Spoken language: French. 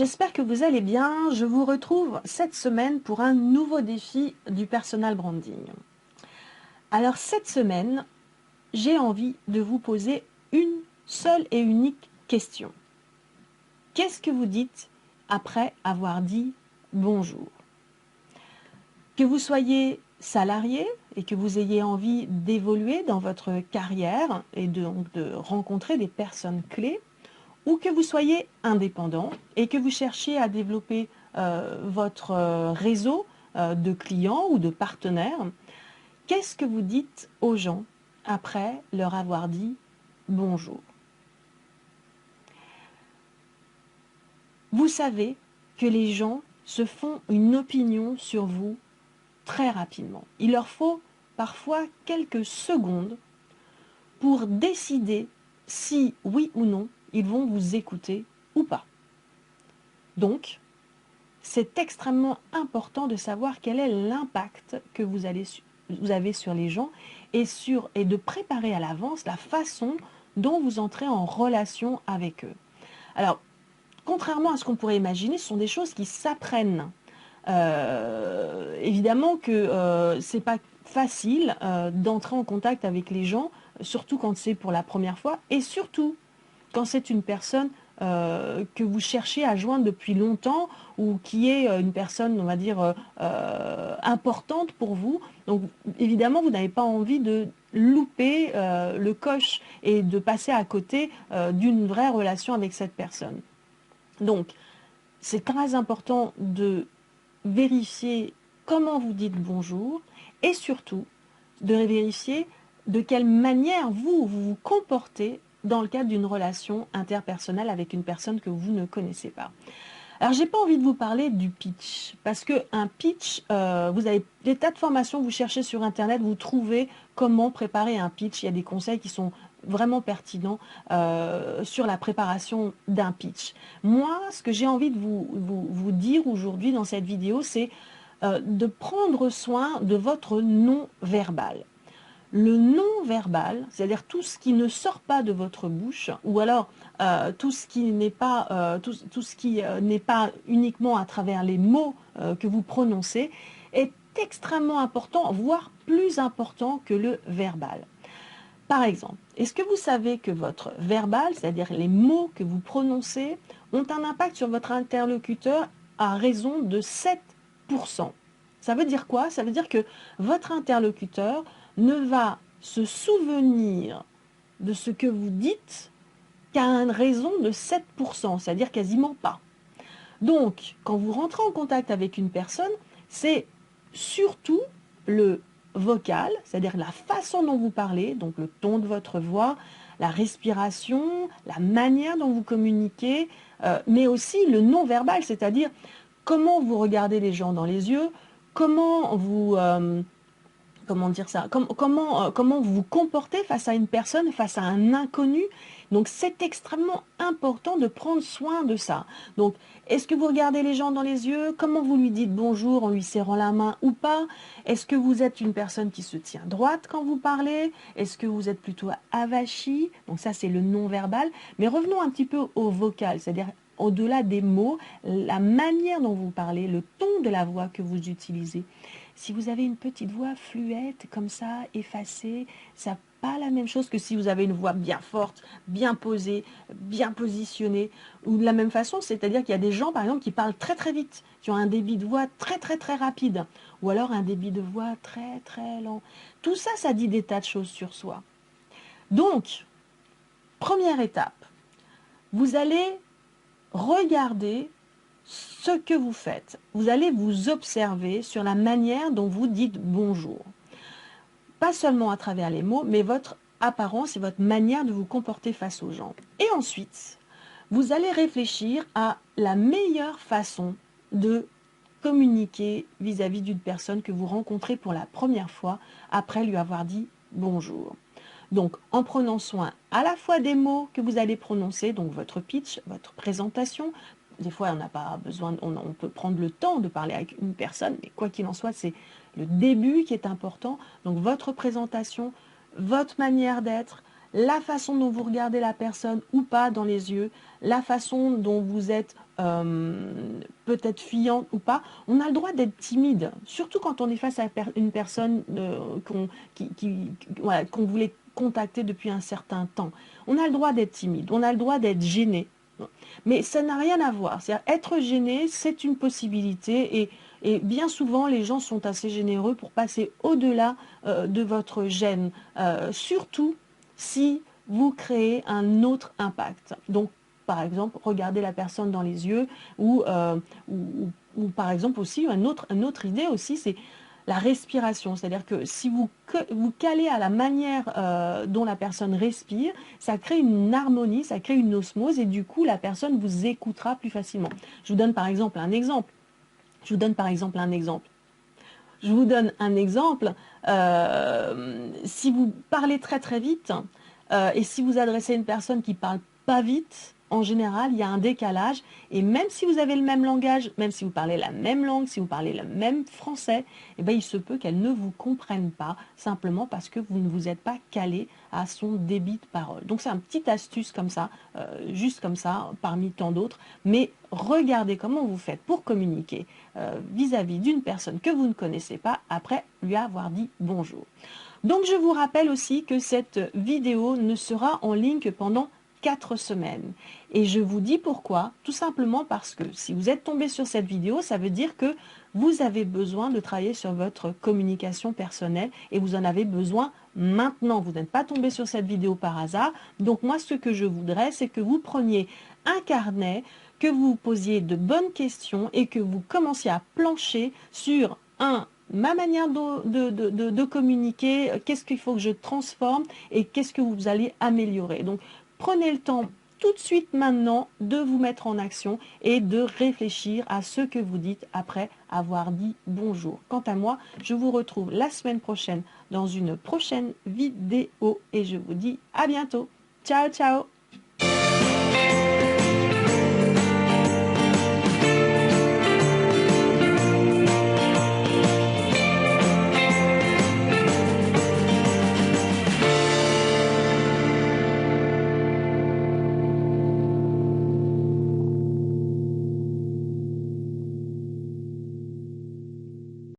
j'espère que vous allez bien. Je vous retrouve cette semaine pour un nouveau défi du personal branding. Alors cette semaine, j'ai envie de vous poser une seule et unique question. Qu'est-ce que vous dites après avoir dit bonjour? Que vous soyez salarié et que vous ayez envie d'évoluer dans votre carrière et donc de rencontrer des personnes clés, ou que vous soyez indépendant et que vous cherchiez à développer votre réseau de clients ou de partenaires, qu'est-ce que vous dites aux gens après leur avoir dit bonjour? Vous savez que les gens se font une opinion sur vous très rapidement. Il leur faut parfois quelques secondes pour décider si, oui ou non, ils vont vous écouter ou pas. Donc, c'est extrêmement important de savoir quel est l'impact que vous avez sur les gens et de préparer à l'avance la façon dont vous entrez en relation avec eux. Alors, contrairement à ce qu'on pourrait imaginer, ce sont des choses qui s'apprennent. Évidemment que c'est pas facile d'entrer en contact avec les gens, surtout quand c'est pour la première fois, et surtout quand c'est une personne que vous cherchez à joindre depuis longtemps ou qui est une personne, on va dire, importante pour vous. Donc évidemment, vous n'avez pas envie de louper le coche et de passer à côté d'une vraie relation avec cette personne. Donc, c'est très important de vérifier comment vous dites bonjour et surtout de vérifier de quelle manière vous comportez dans le cadre d'une relation interpersonnelle avec une personne que vous ne connaissez pas. Alors, j'ai pas envie de vous parler du pitch, parce qu'un pitch, vous avez des tas de formations, vous cherchez sur Internet, vous trouvez comment préparer un pitch. Il y a des conseils qui sont vraiment pertinents sur la préparation d'un pitch. Moi, ce que j'ai envie de vous dire aujourd'hui dans cette vidéo, c'est de prendre soin de votre non-verbal. Le non-verbal, c'est-à-dire tout ce qui ne sort pas de votre bouche, ou alors tout ce qui n'est pas, tout ce qui n'est pas uniquement à travers les mots que vous prononcez, est extrêmement important, voire plus important que le verbal. Par exemple, est-ce que vous savez que votre verbal, c'est-à-dire les mots que vous prononcez, ont un impact sur votre interlocuteur à raison de 7%? Ça veut dire quoi? Ça veut dire que votre interlocuteur ne va se souvenir de ce que vous dites qu'à une raison de 7%, c'est-à-dire quasiment pas. Donc, quand vous rentrez en contact avec une personne, c'est surtout le vocal, c'est-à-dire la façon dont vous parlez, donc le ton de votre voix, la respiration, la manière dont vous communiquez, mais aussi le non-verbal, c'est-à-dire comment vous regardez les gens dans les yeux, comment vous... comment dire ça, comment vous vous comportez face à une personne, face à un inconnu. Donc c'est extrêmement important de prendre soin de ça. Donc est-ce que vous regardez les gens dans les yeux? Comment vous lui dites bonjour en lui serrant la main ou pas? Est-ce que vous êtes une personne qui se tient droite quand vous parlez? Est-ce que vous êtes plutôt avachi? Donc ça c'est le non-verbal. Mais revenons un petit peu au vocal, c'est-à-dire au-delà des mots, la manière dont vous parlez, le ton de la voix que vous utilisez. Si vous avez une petite voix fluette, comme ça, effacée, ça n'a pas la même chose que si vous avez une voix bien forte, bien posée, bien positionnée. Ou de la même façon, c'est-à-dire qu'il y a des gens, par exemple, qui parlent très très vite, qui ont un débit de voix très très très rapide, ou alors un débit de voix très très lent. Tout ça, ça dit des tas de choses sur soi. Donc, première étape, vous allez regarder ce que vous faites. Vous allez vous observer sur la manière dont vous dites bonjour. Pas seulement à travers les mots, mais votre apparence et votre manière de vous comporter face aux gens. Et ensuite, vous allez réfléchir à la meilleure façon de communiquer vis-à-vis d'une personne que vous rencontrez pour la première fois après lui avoir dit bonjour. Donc, en prenant soin à la fois des mots que vous allez prononcer, donc votre pitch, votre présentation. Des fois, on n'a pas besoin, on peut prendre le temps de parler avec une personne, mais quoi qu'il en soit, c'est le début qui est important. Donc, votre présentation, votre manière d'être, la façon dont vous regardez la personne ou pas dans les yeux, la façon dont vous êtes peut-être fuyante ou pas. On a le droit d'être timide, surtout quand on est face à une personne voilà, qu'on voulait contacter depuis un certain temps. On a le droit d'être timide, on a le droit d'être gêné. Mais ça n'a rien à voir. C'est-à-dire, être gêné, c'est une possibilité et bien souvent, les gens sont assez généreux pour passer au-delà de votre gêne, surtout si vous créez un autre impact. Donc, par exemple, regardez la personne dans les yeux ou par exemple aussi, une autre idée aussi, c'est la respiration. C'est-à-dire que si vous calez à la manière dont la personne respire, ça crée une harmonie, ça crée une osmose et du coup, la personne vous écoutera plus facilement. Je vous donne par exemple un exemple. Je vous donne par exemple un exemple. Je vous donne un exemple. Si vous parlez très très vite et si vous adressez à une personne qui parle pas vite, en général, il y a un décalage. Et même si vous avez le même langage, même si vous parlez la même langue, si vous parlez le même français, eh ben, il se peut qu'elle ne vous comprenne pas, simplement parce que vous ne vous êtes pas calé à son débit de parole. Donc c'est un petit astuce comme ça, juste comme ça, parmi tant d'autres. Mais regardez comment vous faites pour communiquer vis-à-vis d'une personne que vous ne connaissez pas après lui avoir dit bonjour. Donc je vous rappelle aussi que cette vidéo ne sera en ligne que pendant 4 semaines. Et je vous dis pourquoi, tout simplement parce que si vous êtes tombé sur cette vidéo, ça veut dire que vous avez besoin de travailler sur votre communication personnelle et vous en avez besoin maintenant. Vous n'êtes pas tombé sur cette vidéo par hasard. Donc moi, ce que je voudrais, c'est que vous preniez un carnet, que vous posiez de bonnes questions et que vous commenciez à plancher sur ma manière de communiquer, qu'est-ce qu'il faut que je transforme et qu'est-ce que vous allez améliorer. Donc, prenez le temps tout de suite maintenant de vous mettre en action et de réfléchir à ce que vous dites après avoir dit bonjour. Quant à moi, je vous retrouve la semaine prochaine dans une prochaine vidéo et je vous dis à bientôt. Ciao, ciao!